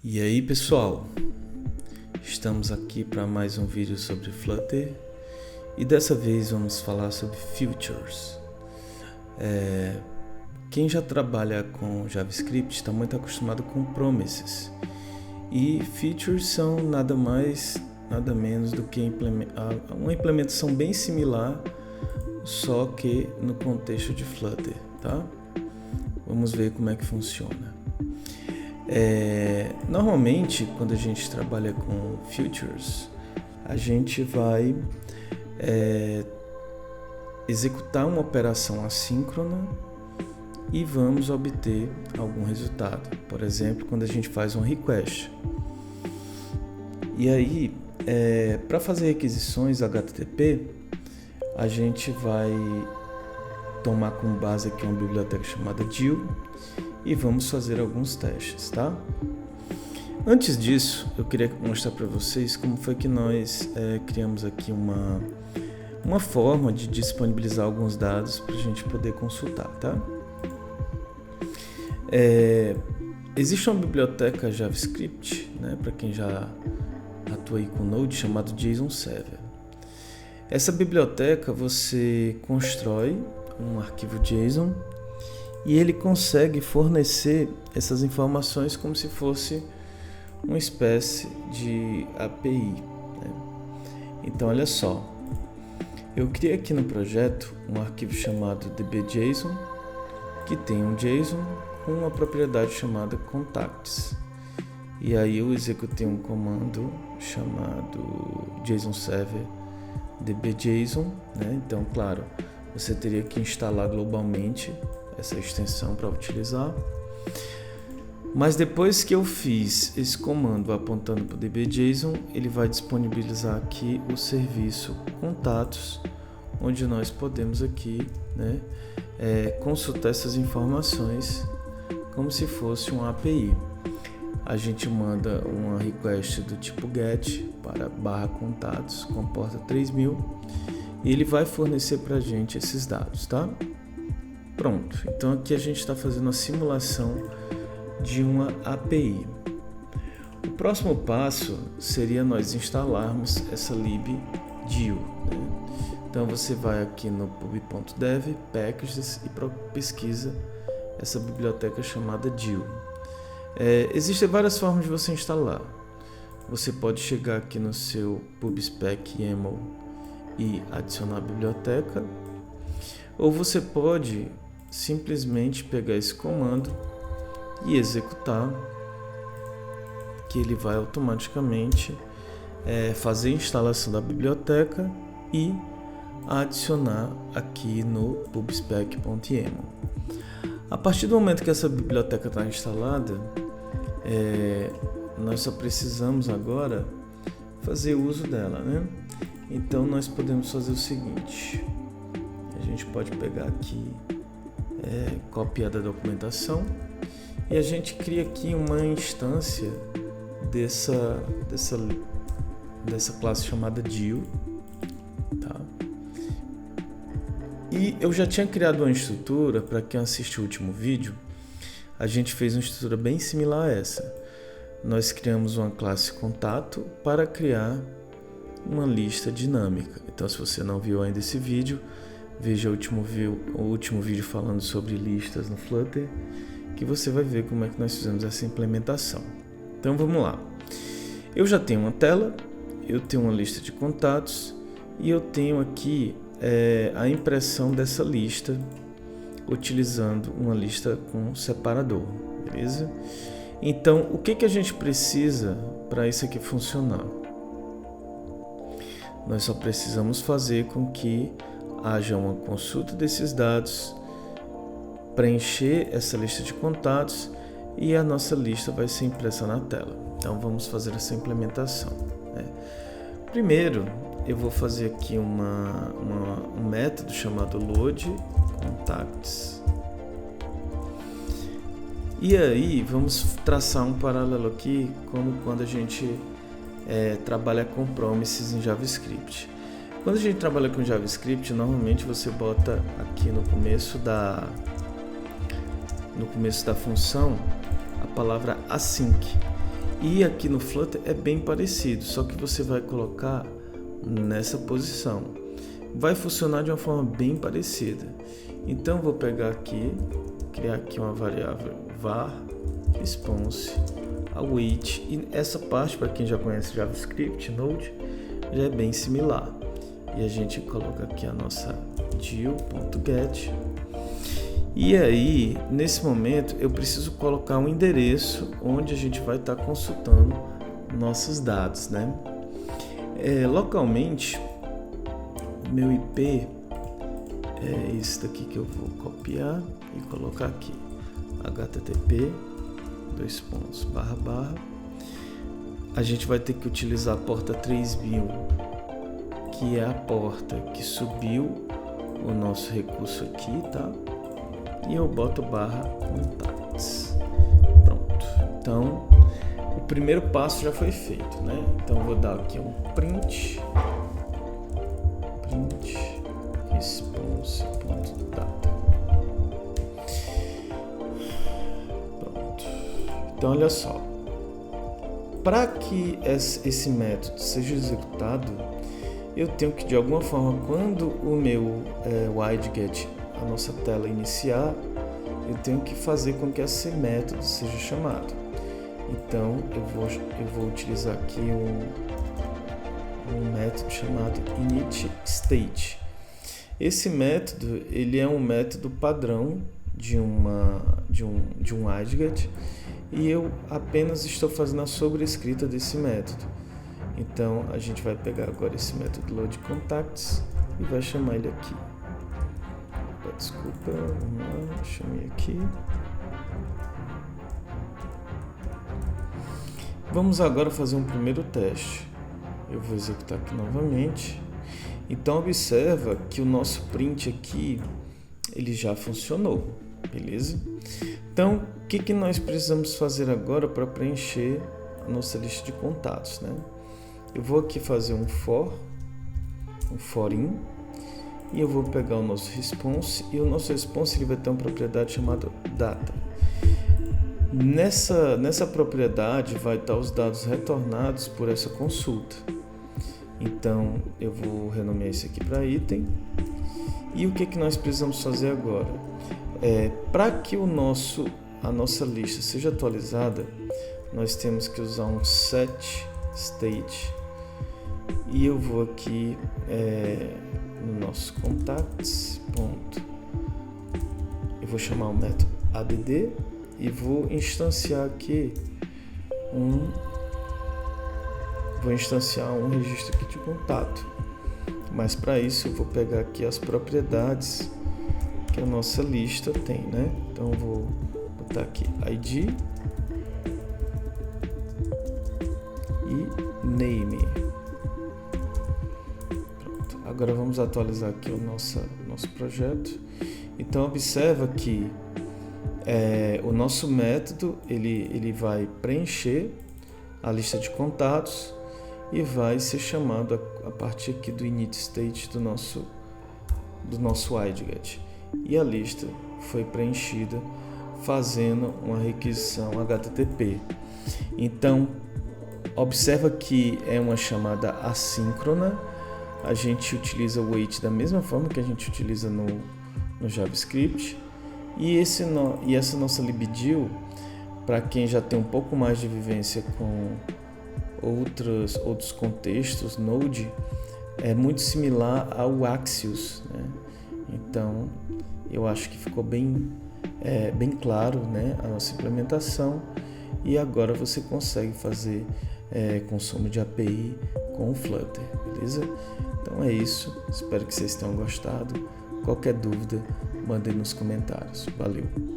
E aí pessoal, estamos aqui para mais um vídeo sobre Flutter e dessa vez vamos falar sobre Features. Quem já trabalha com JavaScript está muito acostumado com Promises e Features são nada mais, nada menos do que uma implementação bem similar, só que no contexto de Flutter, tá? Vamos ver como é que funciona. Normalmente, quando a gente trabalha com Features, a gente vai executar uma operação assíncrona e vamos obter algum resultado. Por exemplo, quando a gente faz um request. E aí, para fazer requisições HTTP, a gente vai tomar como base aqui uma biblioteca chamada DIL e vamos fazer alguns testes, tá? Antes disso, eu queria mostrar para vocês como foi que nós criamos aqui uma forma de disponibilizar alguns dados para a gente poder consultar, tá? Existe uma biblioteca JavaScript, né, para quem já atua aí com Node, chamado JSON Server. Essa biblioteca você constrói um arquivo JSON e ele consegue fornecer essas informações como se fosse uma espécie de API, né? Então olha só, eu criei aqui no projeto um arquivo chamado db.json que tem um JSON com uma propriedade chamada contacts. E aí eu executei um comando chamado JSON Server db.json, né? Então, claro, você teria que instalar globalmente essa extensão para utilizar. Mas depois que eu fiz esse comando apontando para o db.json, ele vai disponibilizar aqui o serviço contatos, onde nós podemos aqui, né, consultar essas informações como se fosse uma API. A gente manda uma request do tipo GET para /contatos com porta 3000 e ele vai fornecer para a gente esses dados, tá? Pronto, então aqui a gente está fazendo a simulação de uma API. O próximo passo seria nós instalarmos essa libdil, né? Então você vai aqui no pub.dev, packages e pesquisa essa biblioteca chamada DIL. Existem várias formas de você instalar. Você pode chegar aqui no seu pubspec YAML e adicionar a biblioteca, ou você pode simplesmente pegar esse comando e executar, que ele vai automaticamente fazer a instalação da biblioteca e adicionar aqui no pubspec.yaml. A partir do momento que essa biblioteca está instalada, nós só precisamos agora fazer uso dela, né? Então nós podemos fazer o seguinte: a gente pode pegar aqui, copiar da documentação e a gente cria aqui uma instância dessa classe chamada DIL, tá? E eu já tinha criado uma estrutura. Para quem assistiu o último vídeo, a gente fez uma estrutura bem similar a essa. Nós criamos uma classe contato para criar uma lista dinâmica. Então, se você não viu ainda esse vídeo, veja o último vídeo falando sobre listas no Flutter, que você vai ver como é que nós fizemos essa implementação. Então vamos lá. Eu já tenho uma tela, eu tenho uma lista de contatos e eu tenho aqui a impressão dessa lista utilizando uma lista com separador, beleza? Então o que a gente precisa para isso aqui funcionar? Nós só precisamos fazer com que haja uma consulta desses dados, preencher essa lista de contatos e a nossa lista vai ser impressa na tela. Então vamos fazer essa implementação, né? Primeiro eu vou fazer aqui um método chamado loadContacts. E aí vamos traçar um paralelo aqui como quando a gente trabalha com promises em JavaScript. Quando a gente trabalha com JavaScript, normalmente você bota aqui no começo da função a palavra async. E aqui no Flutter é bem parecido, só que você vai colocar nessa posição. Vai funcionar de uma forma bem parecida. Então vou pegar aqui, criar aqui uma variável var response await, e essa parte, para quem já conhece JavaScript, Node, já é bem similar. E a gente coloca aqui a nossa deal.get. E aí, nesse momento, eu preciso colocar um endereço onde a gente vai estar consultando nossos dados, né? Localmente, o meu IP é esse daqui que eu vou copiar e colocar aqui. http a gente vai ter que utilizar a porta 3000, que é a porta que subiu o nosso recurso aqui, tá? E eu boto /contacts. Pronto. Então, o primeiro passo já foi feito, né? Então, eu vou dar aqui um print response.data. Pronto. Então, olha só. Para que esse método seja executado, eu tenho que, de alguma forma, quando o meu widget, a nossa tela iniciar, eu tenho que fazer com que esse método seja chamado. Então, eu vou utilizar aqui um método chamado initState. Esse método, ele é um método padrão de um widget, e eu apenas estou fazendo a sobrescrita desse método. Então, a gente vai pegar agora esse método loadContacts e vai chamar ele aqui. Desculpa, vamos lá, chamei aqui. Vamos agora fazer um primeiro teste. Eu vou executar aqui novamente. Então, observa que o nosso print aqui, ele já funcionou, beleza? Então, o que nós precisamos fazer agora para preencher a nossa lista de contatos, né? Eu vou aqui fazer um for in, e eu vou pegar o nosso response, e o nosso response ele vai ter uma propriedade chamada data. Nessa propriedade vai estar os dados retornados por essa consulta. Então eu vou renomear isso aqui para item. E o que nós precisamos fazer agora? Para que a nossa lista seja atualizada, nós temos que usar um set state. E eu vou aqui no nosso contacts. Eu vou chamar o método add e vou instanciar aqui um registro aqui de contato. Mas para isso eu vou pegar aqui as propriedades que a nossa lista tem, né? Então eu vou botar aqui ID e name. Pronto. Agora vamos atualizar aqui o nosso projeto. Então observa que o nosso método ele vai preencher a lista de contatos e vai ser chamado a partir aqui do initState do nosso widget. E a lista foi preenchida fazendo uma requisição HTTP. Então, observa que é uma chamada assíncrona. A gente utiliza o wait da mesma forma que a gente utiliza no JavaScript. E essa nossa libdeal, para quem já tem um pouco mais de vivência com outros contextos, Node, é muito similar ao Axios, né? Então, eu acho que ficou bem claro, né, a nossa implementação, e agora você consegue fazer consumo de API com o Flutter, beleza? Então é isso, espero que vocês tenham gostado. Qualquer dúvida, mandem nos comentários. Valeu!